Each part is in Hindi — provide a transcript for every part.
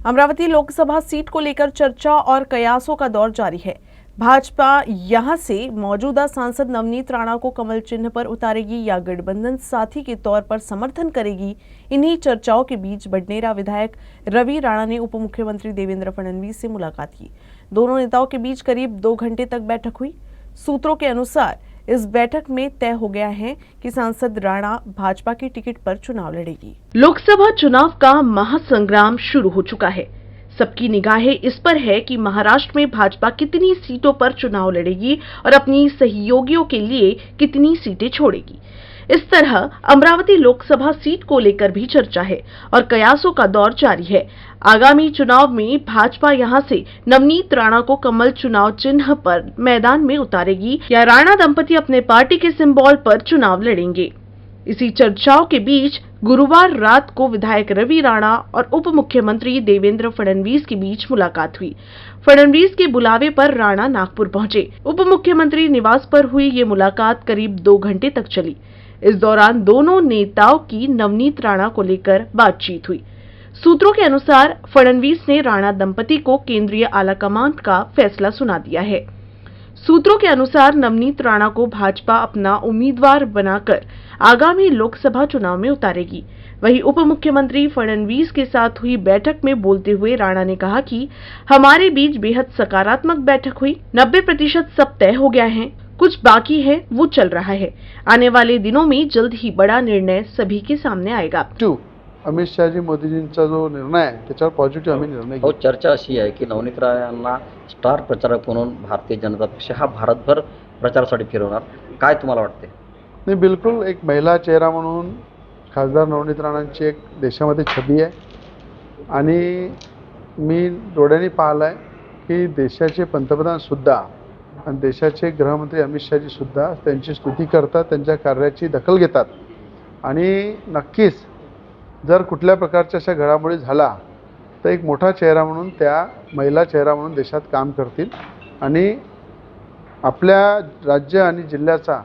अमरावती लोकसभा सीट को लेकर चर्चा और कयासों का दौर जारी है। भाजपा यहां से मौजूदा सांसद नवनीत राणा को कमल चिन्ह पर उतारेगी या गठबंधन साथी के तौर पर समर्थन करेगी। इन्हीं चर्चाओं के बीच बडनेरा विधायक रवि राणा ने उप मुख्यमंत्री देवेंद्र फडणवीस से मुलाकात की। दोनों नेताओं के बीच करीब 2 घंटे तक बैठक हुई। सूत्रों के अनुसार इस बैठक में तय हो गया है कि सांसद राणा भाजपा की टिकट पर चुनाव लड़ेगी। लोकसभा चुनाव का महासंग्राम शुरू हो चुका है। सबकी निगाहें इस पर है कि महाराष्ट्र में भाजपा कितनी सीटों पर चुनाव लड़ेगी और अपनी सहयोगियों के लिए कितनी सीटें छोड़ेगी। इस तरह अमरावती लोकसभा सीट को लेकर भी चर्चा है और कयासों का दौर जारी है। आगामी चुनाव में भाजपा यहां से नवनीत राणा को कमल चुनाव चिन्ह पर मैदान में उतारेगी या राणा दंपति अपने पार्टी के सिंबल पर चुनाव लड़ेंगे। इसी चर्चाओं के बीच गुरुवार रात को विधायक रवि राणा और उप मुख्यमंत्री देवेंद्र फडणवीस के बीच मुलाकात हुई। फडणवीस के बुलावे पर राणा नागपुर पहुंचे। उप मुख्यमंत्री निवास पर हुई ये मुलाकात करीब 2 घंटे तक चली। इस दौरान दोनों नेताओं की नवनीत राणा को लेकर बातचीत हुई। सूत्रों के अनुसार फडणवीस ने राणा दंपति को केंद्रीय आलाकमान का फैसला सुना दिया है। सूत्रों के अनुसार नवनीत राणा को भाजपा अपना उम्मीदवार बनाकर आगामी लोकसभा चुनाव में उतारेगी। वहीं उप मुख्यमंत्री फडणवीस के साथ हुई बैठक में बोलते हुए राणा ने कहा कि हमारे बीच बेहद सकारात्मक बैठक हुई। 90% सब तय हो गया है, कुछ बाकी है वो चल रहा है। आने वाले दिनों में जल्द ही बड़ा निर्णय सभी के सामने आएगा। अमित शहाजी मोदीजींचा जो निर्णय आहे त्याच्यावर पॉझिटिव्ह आम्ही निर्णय घेऊ। चर्चा अशी आहे की नवनीत राणा यांना स्टार प्रचारक म्हणून भारतीय जनता पक्ष हा भारतभर प्रचारासाठी फिरवणार, काय तुम्हाला वाटते? नाही, बिलकुल एक महिला चेहरा म्हणून खासदार नवनीत राणांची एक देशामध्ये छबी आहे आणि मी डोळ्यांनी पाहिलं की देशाचे पंतप्रधान सुद्धा आणि देशाचे गृहमंत्री अमित शहाजी सुद्धा त्यांची स्तुती करतात, त्यांच्या कार्याची दखल घेतात आणि नक्कीच जर कुठल्या प्रकारच्या अशा घडामोडी झाला तर एक मोठा चेहरा म्हणून त्या महिला चेहरा म्हणून देशात काम करतील आणि आपल्या राज्य आणि जिल्ह्याचा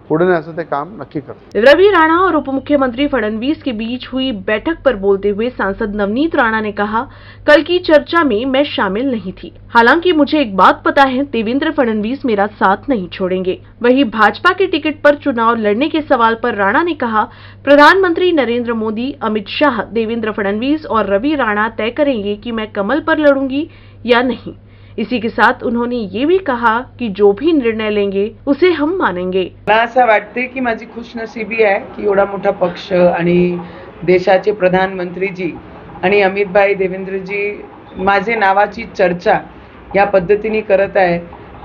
पुढे नेण्याचं ते काम नक्की करतील। रवि राणा और उप मुख्यमंत्री फडणवीस के बीच हुई बैठक पर बोलते हुए सांसद नवनीत राणा ने कहा, कल की चर्चा में मैं शामिल नहीं थी। हालांकि मुझे एक बात पता है, देवेंद्र फडणवीस मेरा साथ नहीं छोड़ेंगे। वहीं भाजपा की टिकट पर चुनाव लड़ने के सवाल पर राणा ने कहा, प्रधानमंत्री नरेंद्र मोदी, अमित शाह, देवेंद्र फडणवीस और रवि राणा तय करेंगे कि मैं कमल पर लड़ूंगी या नहीं। इसी के साथ उन्होंने ये भी कहा कि जो भी निर्णय लेंगे उसे हम मानेंगे। मला असं वाटते की माझी खुशनसीबी आहे की एवढा मोठा पक्ष आणि देशाचे प्रधानमंत्रीजी आणि अमितभाई देवेंद्रजी माझे नावाची चर्चा या पद्धतीने करत आहे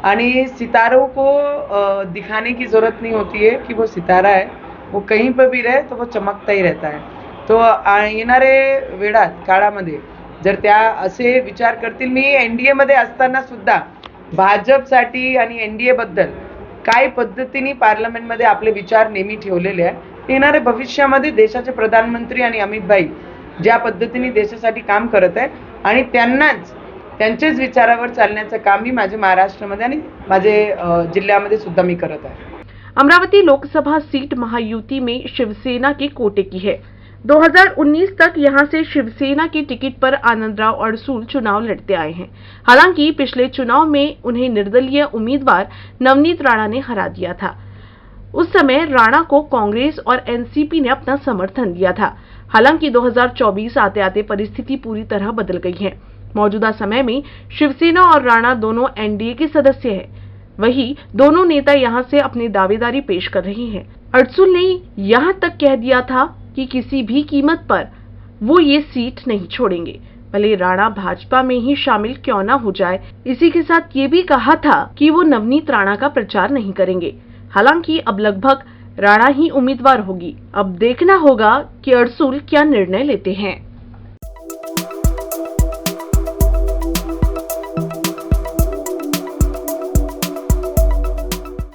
आणि सितारों को दिखाने की जरूरत नहीं होती है कि वो सितारा है, वो कहीं पर भी रहे तो वो चमकता ही रहता है। तो येणारे वेळात काळामध्ये जर त्या असे विचार करतील, मी एनडीए मध्ये असताना सुद्धा भाजपसाठी आणि एनडीए बद्दल काय पद्धतीने पार्लमेंटमध्ये आपले विचार नेहमी ठेवलेले आहे। येणाऱ्या भविष्यामध्ये देशाचे प्रधानमंत्री आणि अमितभाई ज्या पद्धतीने देशासाठी काम करत आहे आणि त्यांचेच विचारावर चालण्याचं काम मी माझे महाराष्ट्रामध्ये आणि माझे जिल्ह्यामध्ये सुद्धा मी करत आहे। अमरावती लोकसभा सीट महायुति में शिवसेना के कोटे की है। 2019 तक यहां से शिवसेना की टिकट पर आनंदराव अडसूल चुनाव लड़ते आए हैं। हालांकि पिछले चुनाव में उन्हें निर्दलीय उम्मीदवार नवनीत राणा ने हरा दिया था। उस समय राणा को कांग्रेस और एनसीपी ने अपना समर्थन दिया था। हालांकि 2024 आते आते परिस्थिति पूरी तरह बदल गई है। मौजूदा समय में शिवसेना और राणा दोनों एनडीए के सदस्य हैं। वही दोनों नेता यहां से अपनी दावेदारी पेश कर रहे हैं। अडसूल ने यहां तक कह दिया था कि किसी भी कीमत पर वो ये सीट नहीं छोड़ेंगे, भले राणा भाजपा में ही शामिल क्यों ना हो जाए। इसी के साथ ये भी कहा था कि वो नवनीत राणा का प्रचार नहीं करेंगे। हालांकि अब लगभग राणा ही उम्मीदवार होगी। अब देखना होगा कि अडसूल क्या निर्णय लेते हैं।